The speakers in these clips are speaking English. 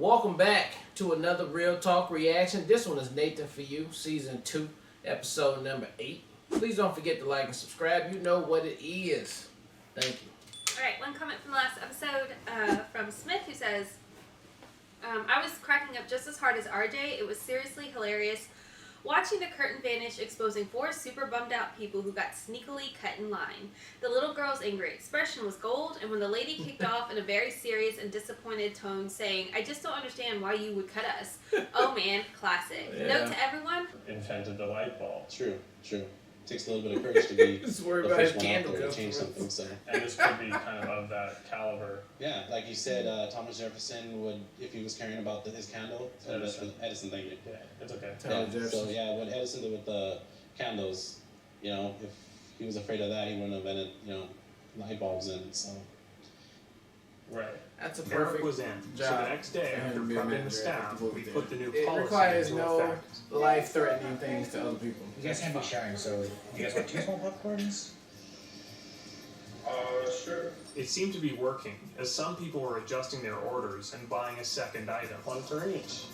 Welcome back to another Real Talk reaction. This one is Nathan for You, Season 2, Episode number 8. Please don't forget to like and subscribe. You know what it is. Thank you. Alright, one comment from the last episode from Smith who says, I was cracking up just as hard as RJ. It was seriously hilarious watching the curtain vanish, exposing 4 super bummed out people who got sneakily cut in line. The little girl's angry expression was gold, and when the lady kicked off in a very serious and disappointed tone saying, I just don't understand why you would cut us. Oh man, classic. Yeah. Note to everyone. Invented the light bulb. True. Takes a little bit of courage to be Just the worry about first his one out candle there to change something. So And this could be kind of that caliber. yeah, like you said, Thomas Jefferson would, if he was caring about his candle, Edison, thank you. Yeah, it's okay. So yeah, what Edison did with the candles, you know, if he was afraid of that, he wouldn't have invented, light bulbs. And so Right. That's a Eric perfect was in. So job the next day, for him after to be a prepping the manager staff, we put the new It policy requires into no effect. life-threatening things to other people. You guys can't be sharing, so you guys want 2 small popcorns? Sure. It seemed to be working, as some people were adjusting their orders and buying a second item. One for each.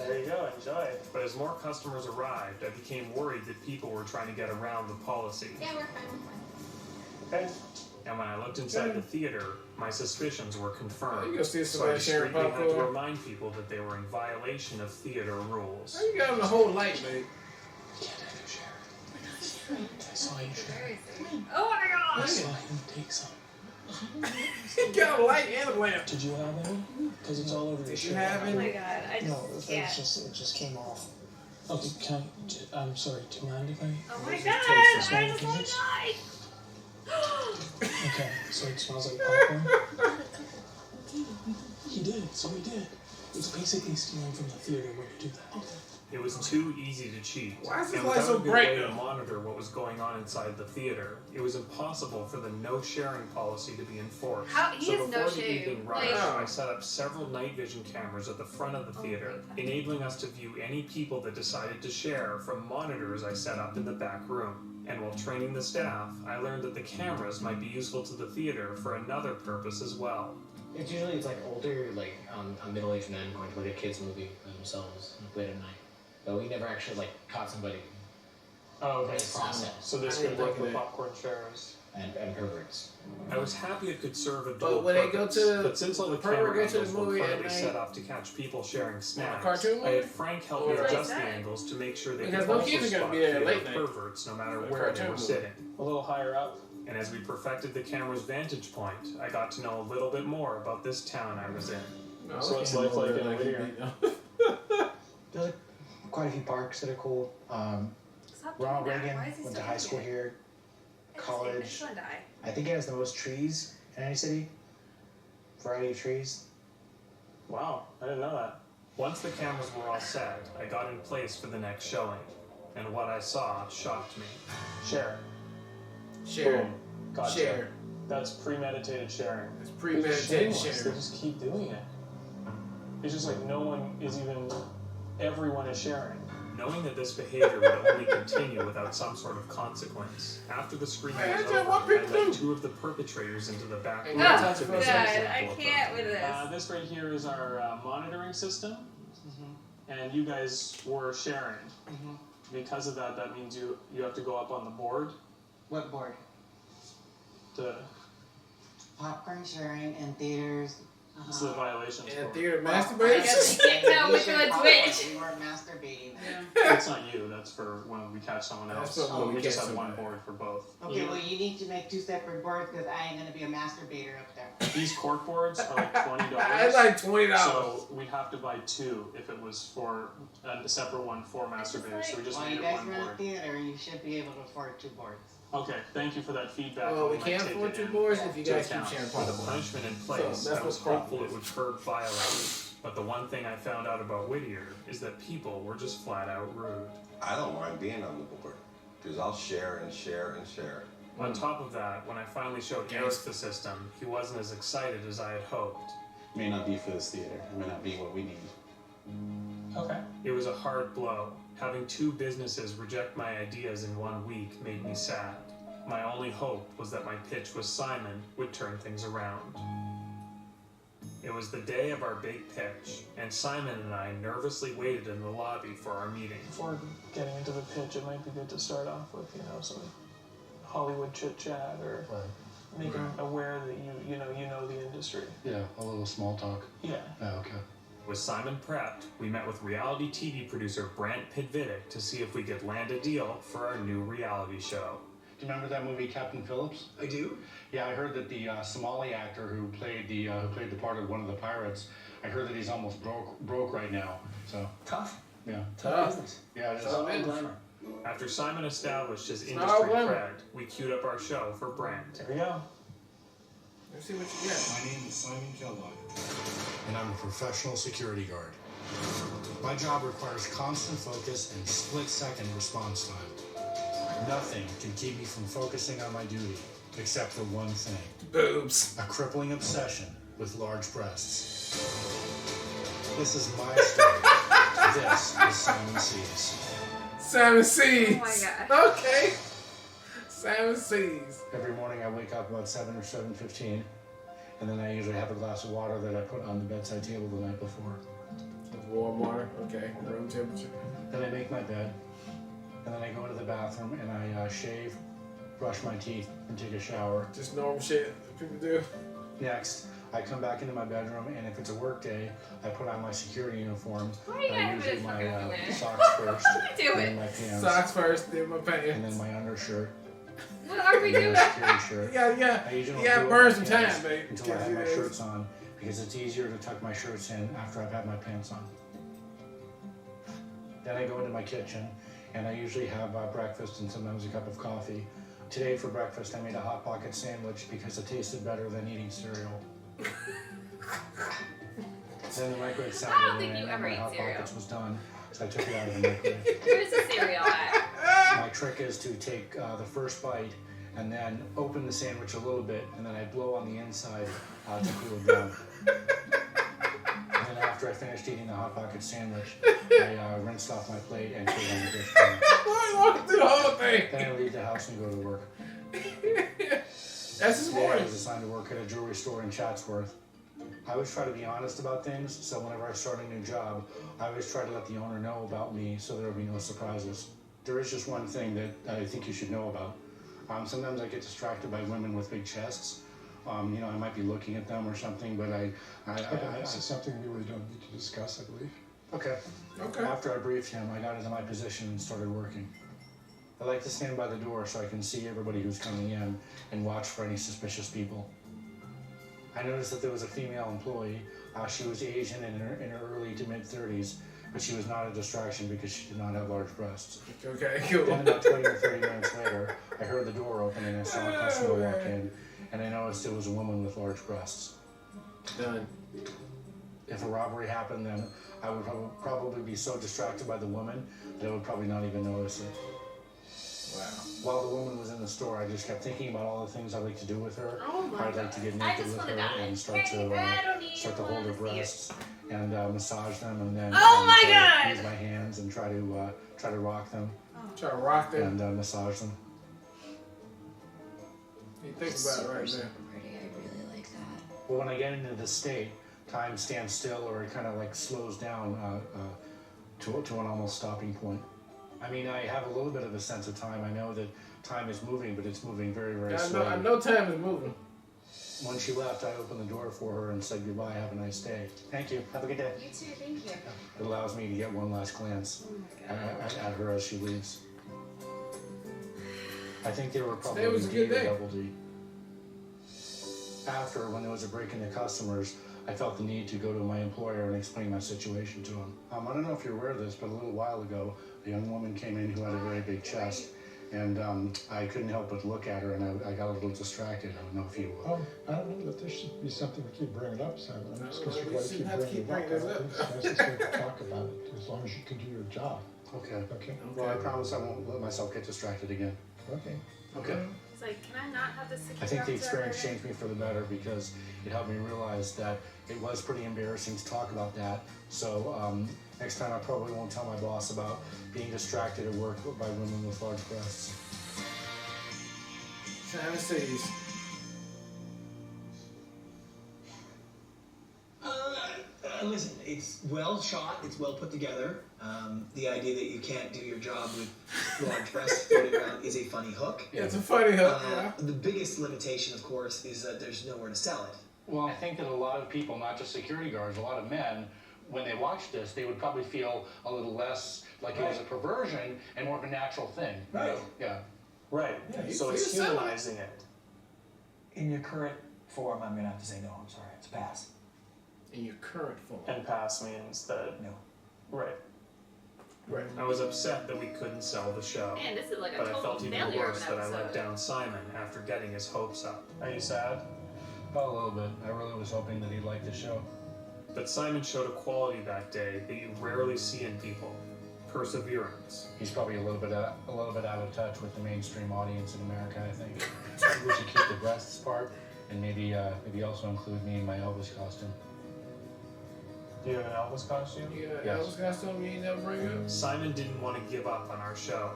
There you go, enjoy. But as more customers arrived, I became worried that people were trying to get around the policy. Yeah, we're fine. Okay. And when I looked inside the theater, my suspicions were confirmed. You gonna see So I somebody sharing discreetly had to popcorn? remind people that they were in violation of theater rules. How you got on the whole light, mate? I saw you share. Oh my I god! saw him take some. He got a light and a lamp. Did you have any? Because it's all over your Did you shirt. have Oh any? my god, I No, just it can't. just came off. Okay, I'm sorry, do you mind if I... Oh my Taste god, this I one, just want please? to die! Okay, so it smells like popcorn? He did, so he did. It's basically stealing from the theater when you do that. It was too easy to cheat. Why is this And light without so a good bright way to though? monitor what was going on inside the theater, it was impossible for the no sharing policy to be enforced. How- he so has before no the shame. evening Like- rush, I set up several night vision cameras at the front of the theater, enabling us to view any people that decided to share from monitors I set up in the back room. And while training the staff, I learned that the cameras might be useful to the theater for another purpose as well. It's usually like older, middle-aged men going to a kids movie by themselves late at night. But we never actually caught somebody Oh, okay. process So this I could didn't work think of with that. popcorn sharers. and perverts. I was happy it could serve a dual But when they go purpose. to- But since all the pervert camera go to the angles were movie at clearly night- set up to catch people sharing snacks, cartoon I had movie? Frank help me Or- adjust the Like that. angles to make sure they Because could no also kids are gonna spot be there theater late night. perverts no matter Like where they cartoon were movie. sitting. A little higher up. And as we perfected the camera's vantage point, I got to know a little bit more about this town I was in. No, So what's I can't life like remember in Whittier? There's quite a few parks that are cool. Stop doing Ronald that. Reagan Why is he went to still high school doing it? here. I just College. want to die. I think it has the most trees in any city. Variety of trees. Wow, I didn't know that. Once the cameras were all set, I got in place for the next showing. And what I saw shocked me. Share. Share. Boom. Gotcha. Share. That's premeditated sharing. It's They're just premeditated shameless. They sharing. just keep doing it. It's just like no one is even, everyone is sharing. Knowing that this behavior would only continue without some sort of consequence, after the screening Hey, was that's over, what I people led do. 2 of the perpetrators into the back Hey, room yeah, Oh, that's to what make I'm an God, example I of them. can't with this. This right here is our monitoring system, and you guys were sharing. Because of that, that means you have to go up on the board What board? to. Popcorn sharing in theaters. This is a violation. And theater I masturbating. guess You can't tell we which should one's call which. it, we weren't masturbating. It's not you. That's for when we catch someone else. That's for when we we just catch have one somebody. board for both. Okay, well you need to make 2 separate boards because I ain't gonna be a masturbator up there. These cork boards are like $20. It's like $20. So we'd have to buy 2 if it was for a separate one for masturbators. So we just While made you it guys one run a board. theater, you should be able to afford 2 boards. Okay, thank you for that feedback. Well, we might can't take afford it 2 in boards if you to guys keep account. sharing With the popcorn. punishment in So place, that's I was what's wrong hopeful with it would curb violators. But the one thing I found out about Whittier is that people were just flat out rude. I don't mind being on the board because I'll share and share and share. On top of that, when I finally showed Eric the system, he wasn't as excited as I had hoped. may not be for this theater. It may not be what we need. Okay. It was a hard blow. Having 2 businesses reject my ideas in 1 week made me sad. My only hope was that my pitch with Simon would turn things around. It was the day of our big pitch, and Simon and I nervously waited in the lobby for our meeting. Before getting into the pitch, it might be good to start off with, some Hollywood chit-chat or make them aware that you know the industry. Yeah, a little small talk. Yeah. Oh, okay. With Simon prepped, we met with reality TV producer Brant Pidvidic to see if we could land a deal for our new reality show. Do you remember that movie Captain Phillips? I do. Yeah, I heard that the Somali actor who played the part of one of the pirates, I heard that he's almost broke right now. So Tough. yeah. Tough. Business. Yeah, it's All glamour. After Simon established his not industry glamour. cred, we queued up our show for Brant. There we go. Let's see what you got. My name is Simon Kellogg. And I'm a professional security guard. My job requires constant focus and split-second response time. Nothing can keep me from focusing on my duty, except for one thing. Boobs. A crippling obsession with large breasts. This is my story. This is Simon Seas. Simon Seas. Oh my gosh. Okay. Simon Seas. Every morning I wake up about 7 or 7:15, and then I usually have a glass of water that I put on the bedside table the night before. Warm water. Okay. Room temperature. Then I make my bed, and then I go into the bathroom and I shave, brush my teeth, and take a shower. Just normal shit that people do. Next, I come back into my bedroom, and if it's a work day, I put on my security uniform. Why are you guys usually this my fucking weird? socks first, What are we and doing? then my pants, Socks first, then my and then pants. my undershirt, What are we and then doing? my security shirt. Yeah. I usually You don't gotta do burn it some with my time, pants babe. until I have my shirts on, because it's easier to tuck my shirts in after I've had my pants on. Then I go into my kitchen, and I usually have breakfast and sometimes a cup of coffee. Today for breakfast I made a Hot Pocket sandwich because it tasted better than eating cereal. Then the microwave sounded I don't think and you my ever eat Hot cereal. Pockets was done, so I took it out of the microwave. Where's the cereal at? My trick is to take the first bite and then open the sandwich a little bit, and then I blow on the inside to cool it down. And then after I finished eating the Hot Pocket sandwich, I rinsed off my plate and put it on the dish tray. Why are you walking through the whole thing? Then I leave the house and go to work. That's his Today I morning. was assigned to work at a jewelry store in Chatsworth. I always try to be honest about things, so whenever I start a new job, I always try to let the owner know about me so there will be no surprises. There is just one thing that I think you should know about. Sometimes I get distracted by women with big chests. I might be looking at them or something, but This is something we really don't need to discuss, I believe. Okay. Okay. After I briefed him, I got into my position and started working. I like to stand by the door so I can see everybody who's coming in and watch for any suspicious people. I noticed that there was a female employee. She was Asian in her early to mid 30s, but she was not a distraction because she did not have large breasts. Okay, cool. Then about 20 or 30 minutes later, I heard the door open and I saw a customer walk in, and I noticed it was a woman with large breasts. Done. If a robbery happened, then I would probably be so distracted by the woman that I would probably not even notice it. Wow. While the woman was in the store, I just kept thinking about all the things I'd like to do with her. Oh my I'd like to get I naked just with wanna her die. and start to hold her breasts and massage them, and then Oh my try to God! use my hands and try to rock them Try to rock them. and massage them. You think about it right there. Pretty. I really like that. But when I get into this state, time stands still, or it kind of like slows down to an almost stopping point. I mean, I have a little bit of a sense of time. I know that time is moving, but it's moving very, very slowly. I know time is moving. When she left, I opened the door for her and said goodbye. Have a nice day. Thank you. Have a good day. You too. Thank you. It allows me to get one last glance Oh my god. at her as she leaves. I think they were probably Today was a good D or day. double D. After, when there was a break in the customers, I felt the need to go to my employer and explain my situation to him. I don't know if you're aware of this, but a little while ago, a young woman came in who had a very big chest, and I couldn't help but look at her, and I got a little distracted. I don't know if you... I don't know that this should be something we keep bringing up, Simon. I'm just No, concerned we why you shouldn't have to keep keep bringing bringing it up. this I think it's necessary to talk about it, as long as you can do your job. Okay. Okay? Well, I promise I won't let myself get distracted again. Okay. Okay. It's like, can I not have this security I think the officer experience over there? changed me for the better because it helped me realize that it was pretty embarrassing to talk about that. So next time I probably won't tell my boss about being distracted at work by women with large breasts. Simon Seas. listen, it's well shot, it's well put together. The idea that you can't do your job with large breasts floating around is a funny hook. Yeah, it's a funny hook, yeah. The biggest limitation, of course, is that there's nowhere to sell it. Well, I think that a lot of people, not just security guards, a lot of men, when they watch this, they would probably feel a little less like it was a perversion and more of a natural thing. Right. You know? Yeah. Right. Yeah, So it's humanizing it. In your current form, I'm going to have to say no. I'm sorry. It's a pass. In your current form. And pass means that. No. Right. Right. I was upset that we couldn't sell the show. Man, this is like a But I total felt even failure of worse an that I let episode. down Simon after getting his hopes up. Are you sad? Well, a little bit. I really was hoping that he'd like the show. But Simon showed a quality that day that you rarely see in people. Perseverance. He's probably a little bit out of touch with the mainstream audience in America, I think. We should keep the breasts part, and maybe also include me in my Elvis costume. Do you have an Elvis costume? Yeah, Yes. Elvis got something you ain't never bring up? Simon didn't want to give up on our show.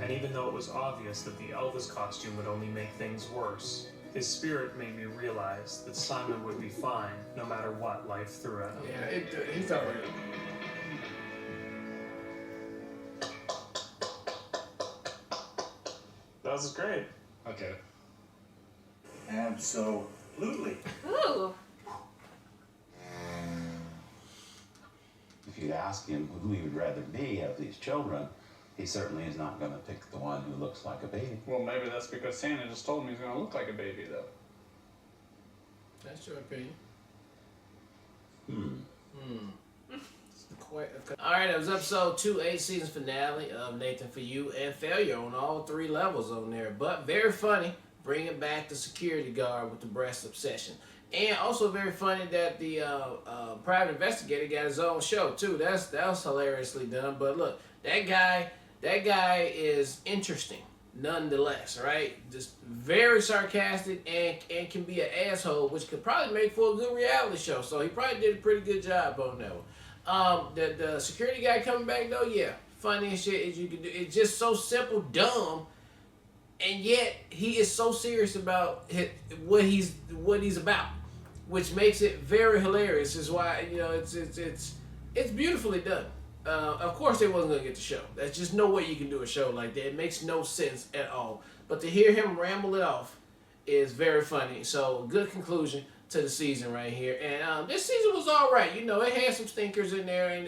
And even though it was obvious that the Elvis costume would only make things worse, his spirit made me realize that Simon would be fine no matter what life threw at him. Yeah, he's alright. That was great. Okay. Absolutely. Ooh. If you ask him who he would rather be of these children, he certainly is not going to pick the one who looks like a baby. Well, maybe that's because Santa just told him he's going to look like a baby, though. That's your opinion. Alright, it was episode 2, 8 season finale of Nathan For You, and failure on all 3 levels on there. But very funny, bringing back the security guard with the breast obsession. And also very funny that the private investigator got his own show too. That was hilariously done. But look, that guy is interesting nonetheless, right? Just very sarcastic and can be an asshole, which could probably make for a good reality show. So he probably did a pretty good job on that one. The security guy coming back though, yeah, funny as shit as you can do. It's just so simple, dumb, and yet he is so serious about what he's about, which makes it very hilarious. Is why it's beautifully done. Of course, they wasn't gonna get the show. There's just no way you can do a show like that. It makes no sense at all. But to hear him ramble it off is very funny. So good conclusion to the season right here. And this season was all right. You know, it had some stinkers in there, and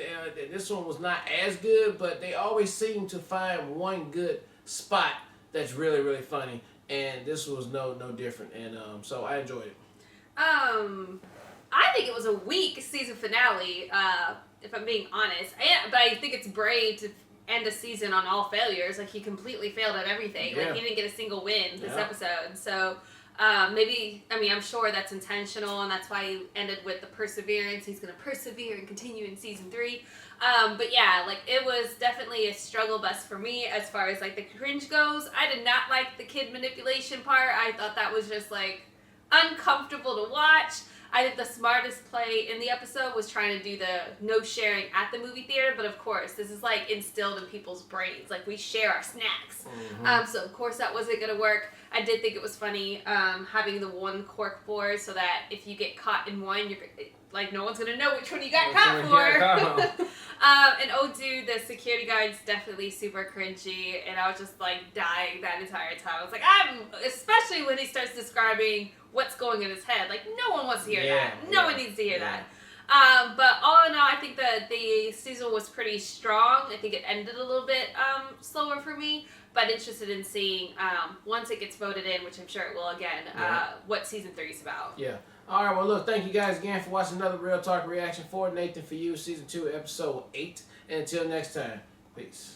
this one was not as good. But they always seem to find one good spot that's really, really funny. And this was no different. And so I enjoyed it. I think it was a weak season finale, if I'm being honest. But I think it's brave to end a season on all failures. Like, he completely failed at everything. Yeah. Like, he didn't get a single win this Yeah. episode. So, I'm sure that's intentional, and that's why he ended with the perseverance. He's going to persevere and continue in season 3. But yeah, like, it was definitely a struggle bus for me as far as, like, the cringe goes. I did not like the kid manipulation part. I thought that was just, like, uncomfortable to watch. I think the smartest play in the episode was trying to do the no sharing at the movie theater, but of course, this is like instilled in people's brains. Like, we share our snacks. So of course that wasn't going to work. I did think it was funny having the one cork board so that if you get caught in one, you're like, no one's going to know which one you got caught for. And oh dude, the security guard's definitely super cringy, and I was just like dying that entire time. I was like, especially when he starts describing what's going in his head. Like, no one wants to hear that. No one needs to hear that. But all in all, I think that the season was pretty strong. I think it ended a little bit slower for me, but interested in seeing, once it gets voted in, which I'm sure it will again, what season 3 is about. Yeah. All right, well, look, thank you guys again for watching another Real Talk reaction for Nathan For You, Season 2, Episode 8. And until next time, peace.